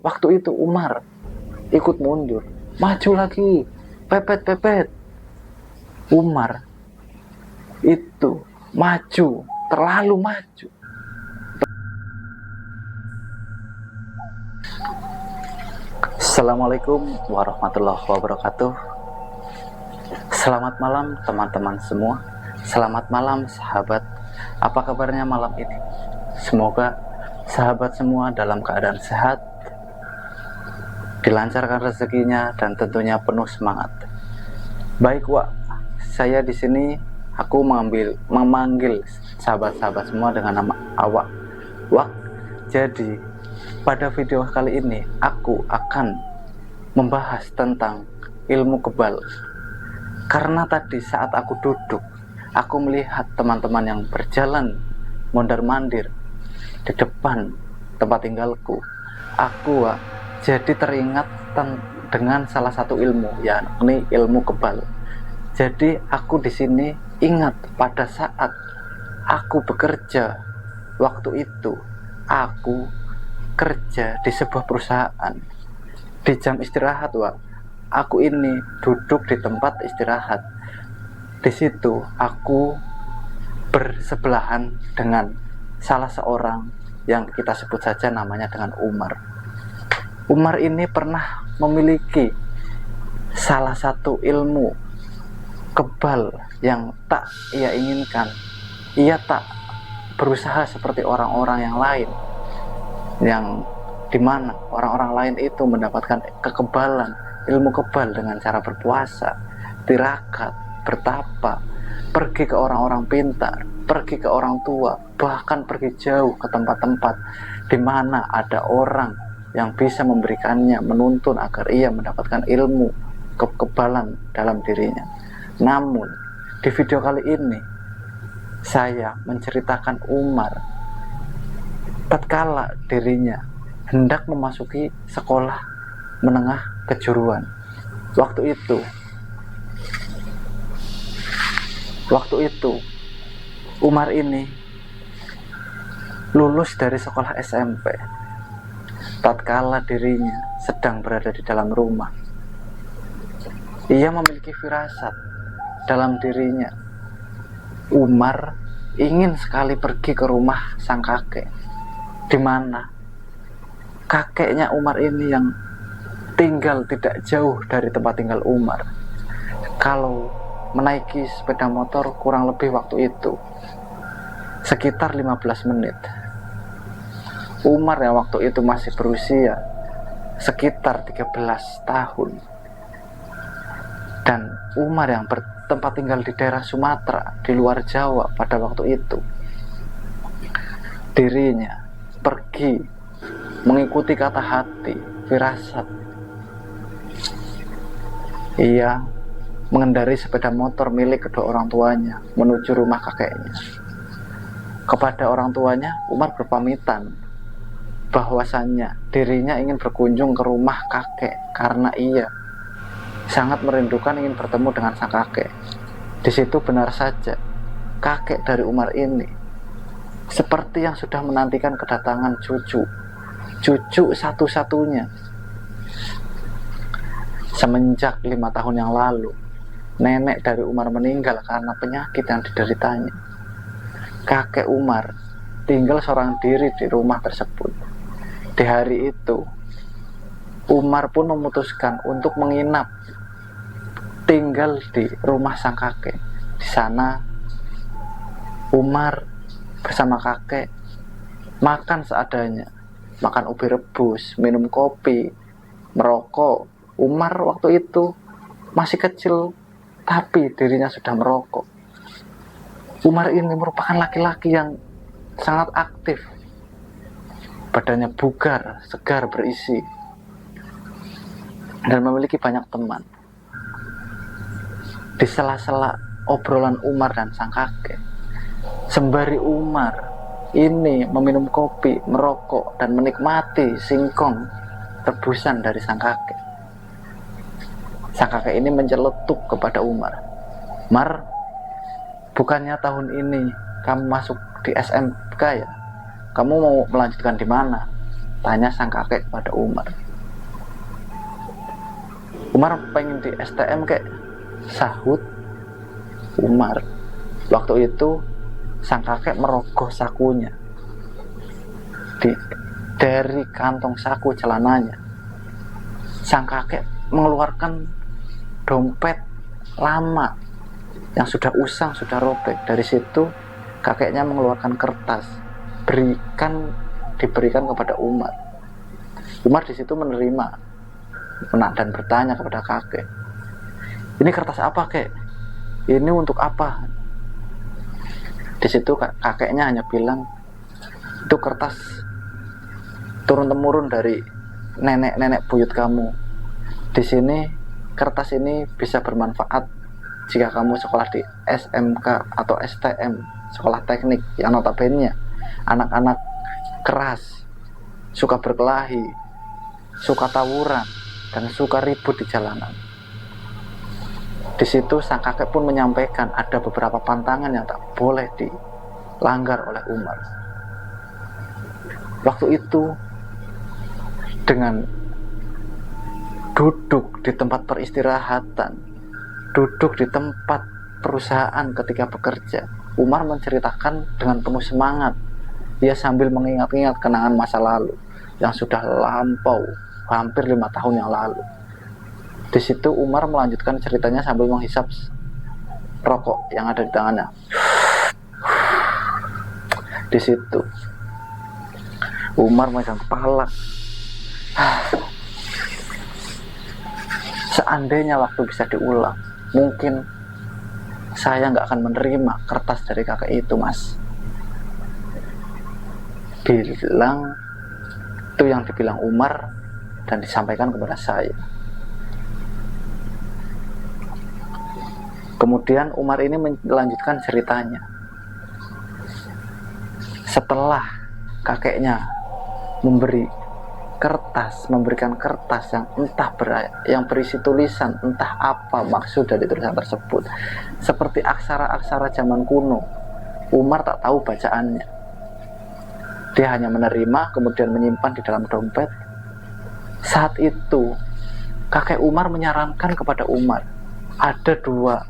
Waktu itu Umar ikut mundur, maju lagi, pepet. Umar itu maju, terlalu maju. Assalamualaikum warahmatullahi wabarakatuh. Selamat malam teman-teman semua. Selamat malam sahabat. Apa kabarnya malam ini? Semoga sahabat semua dalam keadaan sehat, dilancarkan rezekinya, dan tentunya penuh semangat. Baik, Wak. Saya di sini aku memanggil sahabat-sahabat semua dengan nama Awak. Wak. Jadi pada video kali ini aku akan membahas tentang ilmu kebal. Karena tadi saat aku duduk, aku melihat teman-teman yang berjalan mondar-mandir di depan tempat tinggalku. Aku jadi teringat dengan salah satu ilmu, yakni ilmu kebal. Jadi aku di sini ingat pada saat aku bekerja. Waktu itu aku kerja di sebuah perusahaan. Di jam istirahat, aku ini duduk di tempat istirahat. Di situ aku bersebelahan dengan salah seorang yang kita sebut saja namanya dengan Umar. Umar ini pernah memiliki salah satu ilmu kebal yang tak ia inginkan. Ia tak berusaha seperti orang-orang yang lain, yang dimana orang-orang lain itu mendapatkan kekebalan, ilmu kebal dengan cara berpuasa, tirakat, bertapa, pergi ke orang-orang pintar, pergi ke orang tua, bahkan pergi jauh ke tempat-tempat di mana ada orang yang bisa memberikannya, menuntun agar ia mendapatkan ilmu kekebalan dalam dirinya. Namun di video kali ini saya menceritakan Umar tatkala dirinya hendak memasuki sekolah menengah kejuruan. Waktu itu Umar ini lulus dari sekolah SMP. Tatkala dirinya sedang berada di dalam rumah, ia memiliki firasat dalam dirinya. Umar ingin sekali pergi ke rumah sang kakek, di mana kakeknya Umar ini yang tinggal tidak jauh dari tempat tinggal Umar. Kalau menaiki sepeda motor kurang lebih waktu itu sekitar 15 menit. Umar yang waktu itu masih berusia sekitar 13 tahun. Dan Umar yang bertempat tinggal di daerah Sumatera, di luar Jawa pada waktu itu. Dirinya pergi mengikuti kata hati, firasat. Ia mengendarai sepeda motor milik kedua orang tuanya menuju rumah kakeknya. Kepada orang tuanya, Umar berpamitan bahwasannya dirinya ingin berkunjung ke rumah kakek karena ia sangat merindukan ingin bertemu dengan sang kakek. Di situ benar saja kakek dari Umar ini seperti yang sudah menantikan kedatangan cucu satu-satunya semenjak 5 tahun yang lalu. Nenek dari Umar meninggal karena penyakit yang dideritanya. Kakek Umar tinggal seorang diri di rumah tersebut. Di hari itu Umar pun memutuskan untuk menginap tinggal di rumah sang kakek. Di sana Umar bersama kakek makan seadanya, makan ubi rebus, minum kopi, merokok. Umar waktu itu masih kecil, tapi dirinya sudah merokok. Umar ini merupakan laki-laki yang sangat aktif, badannya bugar, segar, berisi, dan memiliki banyak teman. Di sela-sela obrolan Umar dan sang kakek, sembari Umar ini meminum kopi, merokok, dan menikmati singkong rebusan dari sang kakek, sang kakek ini menceletuk kepada Umar. Mar, bukannya tahun ini kamu masuk di SMK ya? Kamu mau melanjutkan di mana? Tanya sang kakek kepada Umar. Umar pengen di STM kek? Sahut Umar. Waktu itu sang kakek merogoh sakunya dari kantong saku celananya. Sang kakek mengeluarkan dompet lama yang sudah usang, sudah robek. Dari situ kakeknya mengeluarkan kertas, diberikan kepada Umar. Umar di situ menerima dan bertanya kepada kakek, ini kertas apa kek? Ini untuk apa? Di situ kakeknya hanya bilang, itu kertas turun temurun dari nenek-nenek buyut kamu. Di sini kertas ini bisa bermanfaat jika kamu sekolah di SMK atau STM, sekolah teknik yang notabene anak-anak keras, suka berkelahi, suka tawuran, dan suka ribut di jalanan. Di situ sang kakek pun menyampaikan ada beberapa pantangan yang tak boleh dilanggar oleh Umar. Waktu itu dengan duduk di tempat peristirahatan, duduk di tempat perusahaan ketika bekerja, Umar menceritakan dengan penuh semangat. Dia sambil mengingat-ingat kenangan masa lalu yang sudah lampau, hampir 5 tahun yang lalu. Di situ Umar melanjutkan ceritanya sambil menghisap rokok yang ada di tangannya. Di situ Umar megang kepala. Seandainya waktu bisa diulang, mungkin saya nggak akan menerima kertas dari kakek itu, Mas. Bilang itu yang dibilang Umar dan disampaikan kepada saya. Kemudian Umar ini melanjutkan ceritanya. Setelah kakeknya memberikan kertas yang yang berisi tulisan, entah apa maksud dari tulisan tersebut, seperti aksara-aksara zaman kuno. Umar tak tahu bacaannya. Dia hanya menerima, kemudian menyimpan di dalam dompet. Saat itu kakek Umar menyarankan kepada Umar, ada dua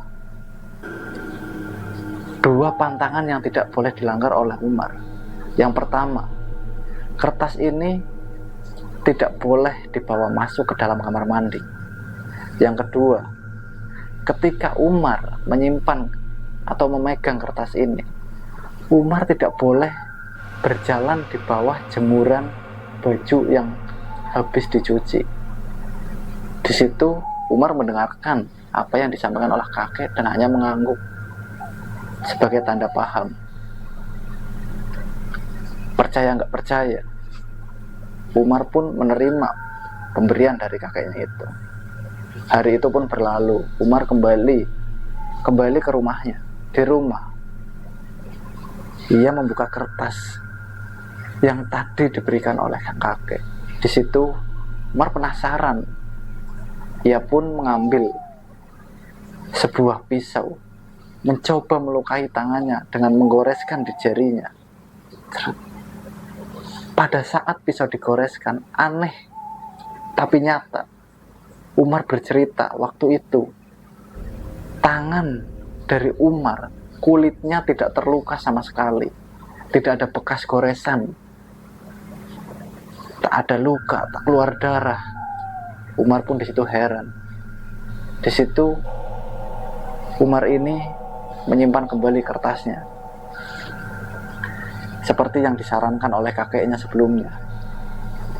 pantangan yang tidak boleh dilanggar oleh Umar. Yang pertama, kertas ini tidak boleh dibawa masuk ke dalam kamar mandi. Yang kedua, ketika Umar menyimpan atau memegang kertas ini, Umar tidak boleh berjalan di bawah jemuran baju yang habis dicuci. Di situ Umar mendengarkan apa yang disampaikan oleh kakek dan hanya mengangguk sebagai tanda paham. Percaya nggak percaya, Umar pun menerima pemberian dari kakeknya itu. Hari itu pun berlalu. Umar kembali ke rumahnya. Di rumah, ia membuka kertas yang tadi diberikan oleh sang kakek. Di situ Umar penasaran. Ia pun mengambil sebuah pisau, mencoba melukai tangannya dengan menggoreskan di jarinya. Pada saat pisau digoreskan, aneh tapi nyata, Umar bercerita waktu itu tangan dari Umar, kulitnya tidak terluka sama sekali, tidak ada bekas goresan, tak ada luka, tak keluar darah. Umar pun di situ heran. Di situ Umar ini menyimpan kembali kertasnya seperti yang disarankan oleh kakeknya sebelumnya.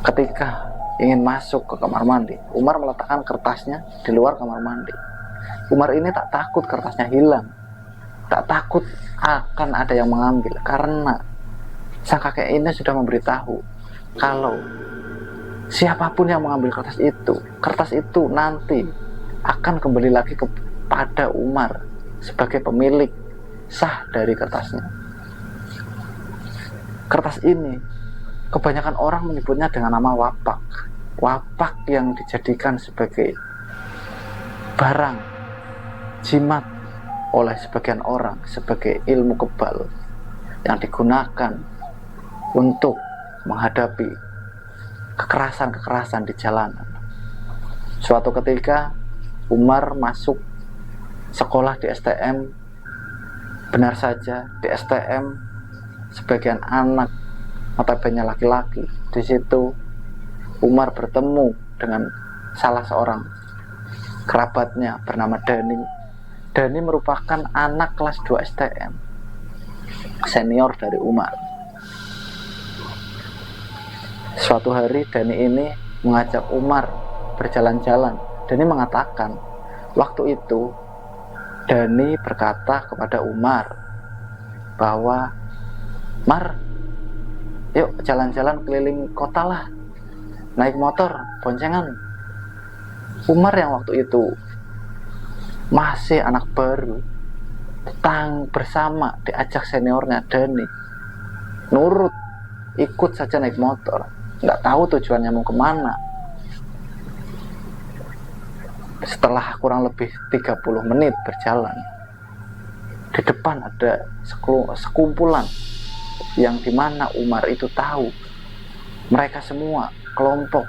Ketika ingin masuk ke kamar mandi, Umar meletakkan kertasnya di luar kamar mandi. Umar ini tak takut kertasnya hilang, tak takut akan ada yang mengambil, karena sang kakek ini sudah memberitahu kalau siapapun yang mengambil kertas itu nanti akan kembali lagi kepada Umar sebagai pemilik sah dari kertasnya. Kertas ini kebanyakan orang menyebutnya dengan nama wapak. Wapak yang dijadikan sebagai barang jimat oleh sebagian orang, sebagai ilmu kebal yang digunakan untuk menghadapi kekerasan di jalanan. Suatu ketika Umar masuk sekolah di STM. Benar saja, di STM sebagian anak notabene laki-laki. Di situ Umar bertemu dengan salah seorang kerabatnya bernama Dani. Dani merupakan anak kelas 2 STM, senior dari Umar. Suatu hari Dani ini mengajak Umar berjalan-jalan. Dani mengatakan, waktu itu Dani berkata kepada Umar bahwa, "Mar, yuk jalan-jalan keliling kota lah, naik motor, boncengan." Umar yang waktu itu masih anak baru, bersama diajak seniornya Dani, nurut, ikut saja naik motor, nggak tahu tujuannya mau kemana. Setelah kurang lebih 30 menit berjalan, di depan ada sekumpulan yang dimana Umar itu tahu mereka semua kelompok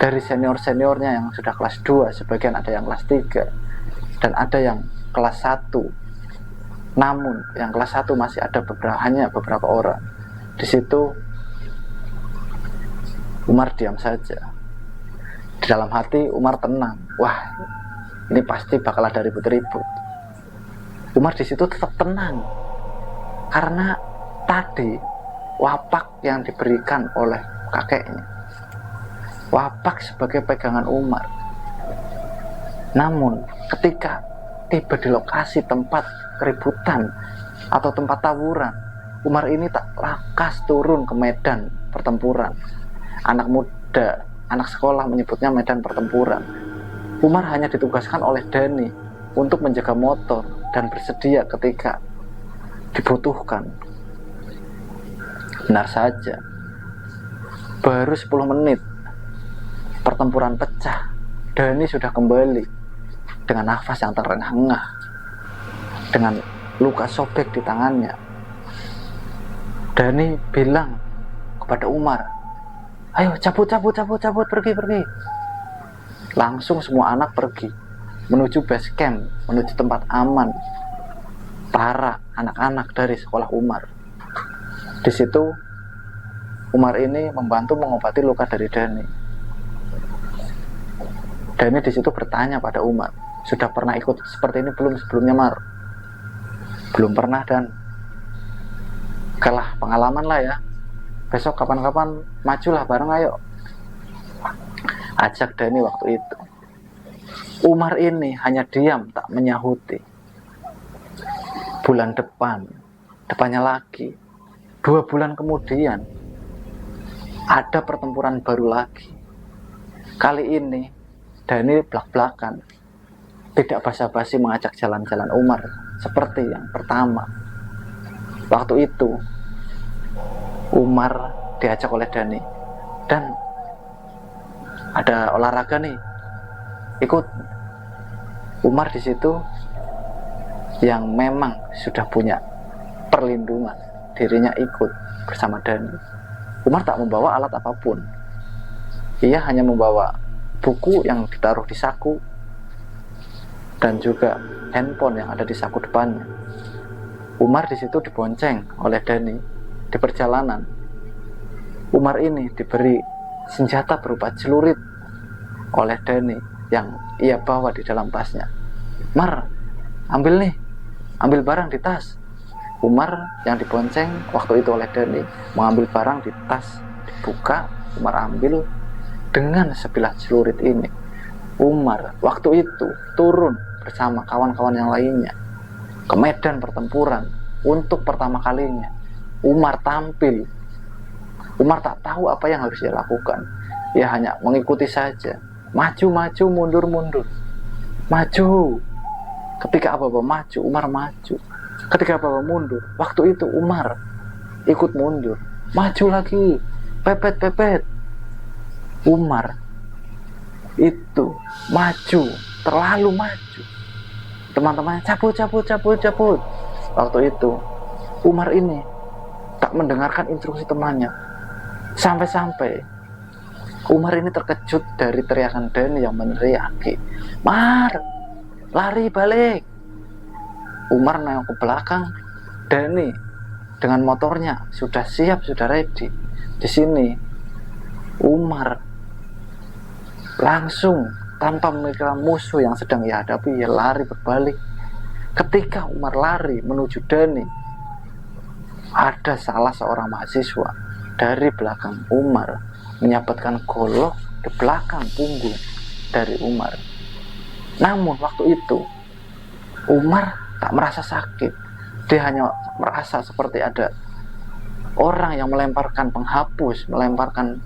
dari senior-seniornya yang sudah kelas 2, sebagian ada yang kelas 3 dan ada yang kelas 1. Namun yang kelas 1 masih ada hanya beberapa orang. Di situ Umar diam saja. Di dalam hati Umar tenang. Wah, ini pasti bakal ada ribut-ribut. Umar di situ tetap tenang karena tadi wapak yang diberikan oleh kakeknya, wapak sebagai pegangan Umar. Namun ketika tiba di lokasi tempat keributan atau tempat tawuran, Umar ini tak lakas turun ke medan pertempuran. Anak muda, anak sekolah menyebutnya medan pertempuran. Umar hanya ditugaskan oleh Dani untuk menjaga motor dan bersedia ketika dibutuhkan. Benar saja, baru 10 menit pertempuran pecah, Dani sudah kembali dengan nafas yang terengah-engah, dengan luka sobek di tangannya. Dani bilang kepada Umar, "Ayo cabut, pergi." Langsung semua anak pergi menuju base camp, menuju tempat aman para anak-anak dari sekolah Umar. Di situ Umar ini membantu mengobati luka dari Dani. Dani di situ bertanya pada Umar, "Sudah pernah ikut seperti ini belum sebelumnya, Mar?" "Belum pernah, Dan." "Kalah pengalaman lah ya. Besok kapan-kapan majulah bareng, ayo." Ajak Dani waktu itu. Umar ini hanya diam, tak menyahuti. Bulan depannya lagi, 2 bulan kemudian, ada pertempuran baru lagi. Kali ini Dani blak-blakan, tidak basa-basi mengajak jalan-jalan Umar seperti yang pertama. Waktu itu Umar diajak oleh Dani, "Dan ada olahraga nih, ikut." Umar di situ yang memang sudah punya perlindungan, dirinya ikut bersama Dani. Umar tak membawa alat apapun. Ia hanya membawa buku yang ditaruh di saku dan juga handphone yang ada di saku depannya. Umar di situ dibonceng oleh Dani di perjalanan. Umar ini diberi senjata berupa celurit oleh Dani yang ia bawa di dalam tasnya. "Mar, ambil barang di tas." Umar yang dibonceng waktu itu oleh Dani mengambil barang di tas, dibuka, Umar ambil. Dengan sebilah celurit ini, Umar waktu itu turun bersama kawan-kawan yang lainnya ke medan pertempuran untuk pertama kalinya. Umar tampil. Umar tak tahu apa yang harus dia lakukan. Ia hanya mengikuti saja. Maju, mundur. Maju. Ketika apa-apa maju, Umar maju. Ketika apa-apa mundur, waktu itu Umar ikut mundur. Maju lagi, pepet. Umar itu maju, terlalu maju. Teman-temannya cabut. Waktu itu Umar ini tak mendengarkan instruksi temannya. Sampai-sampai Umar ini terkejut dari teriakan Dani yang meneriaki, "Mar, lari balik!" Umar nengok ke belakang. Dani dengan motornya sudah siap, sudah ready. Di sini Umar langsung tanpa memikirkan musuh yang sedang ia hadapi, ia lari berbalik. Ketika Umar lari menuju Dani, ada salah seorang mahasiswa dari belakang Umar menyabetkan golok di belakang punggung dari Umar. Namun waktu itu Umar tak merasa sakit. Dia hanya merasa seperti ada orang yang melemparkan penghapus, melemparkan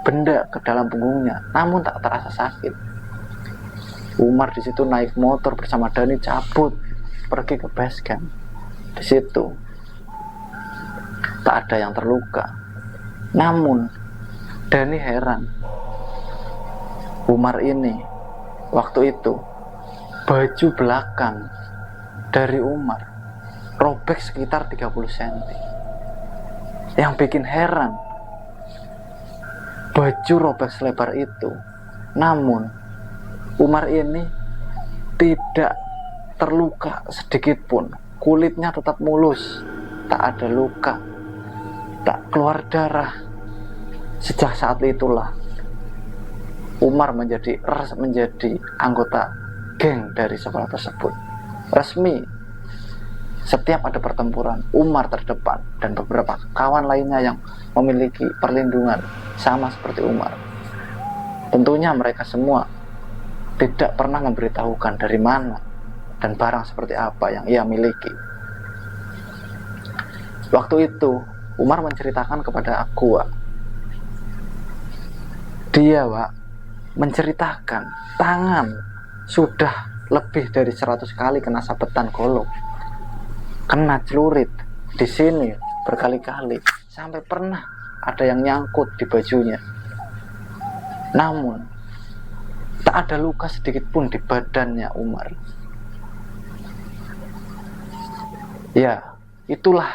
benda ke dalam punggungnya, namun tak terasa sakit. Umar di situ naik motor bersama Dani, cabut pergi ke base camp. Di situ tak ada yang terluka. Namun Dani heran, Umar ini waktu itu baju belakang dari Umar robek sekitar 30 cm. Yang bikin heran, baju robek selebar itu, namun Umar ini tidak terluka sedikit pun. Kulitnya tetap mulus, tak ada luka, tak keluar darah. Sejak saat itulah Umar menjadi anggota geng dari sekolah tersebut. Resmi, setiap ada pertempuran, Umar terdepan dan beberapa kawan lainnya yang memiliki perlindungan sama seperti Umar. Tentunya mereka semua tidak pernah memberitahukan dari mana dan barang seperti apa yang ia miliki. Waktu itu Umar menceritakan kepada aku, Wak. Dia, Wak, menceritakan tangan sudah lebih dari 100 kali kena sabetan golok, kena celurit di sini berkali-kali, sampai pernah ada yang nyangkut di bajunya. Namun tak ada luka sedikit pun di badannya Umar. Ya, itulah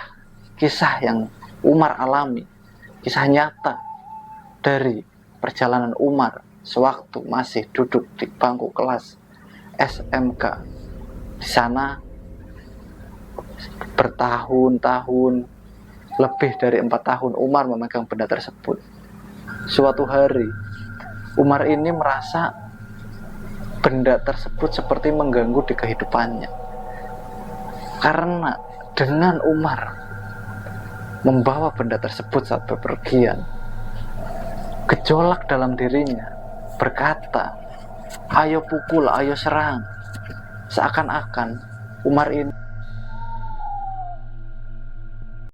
kisah yang Umar alami, kisah nyata dari perjalanan Umar sewaktu masih duduk di bangku kelas SMK. Di sana bertahun-tahun, lebih dari 4 tahun Umar memegang benda tersebut. Suatu hari Umar ini merasa benda tersebut seperti mengganggu di kehidupannya, karena dengan Umar membawa benda tersebut saat bepergian, gejolak dalam dirinya berkata, "Ayo pukul, ayo serang." Seakan-akan Umar ini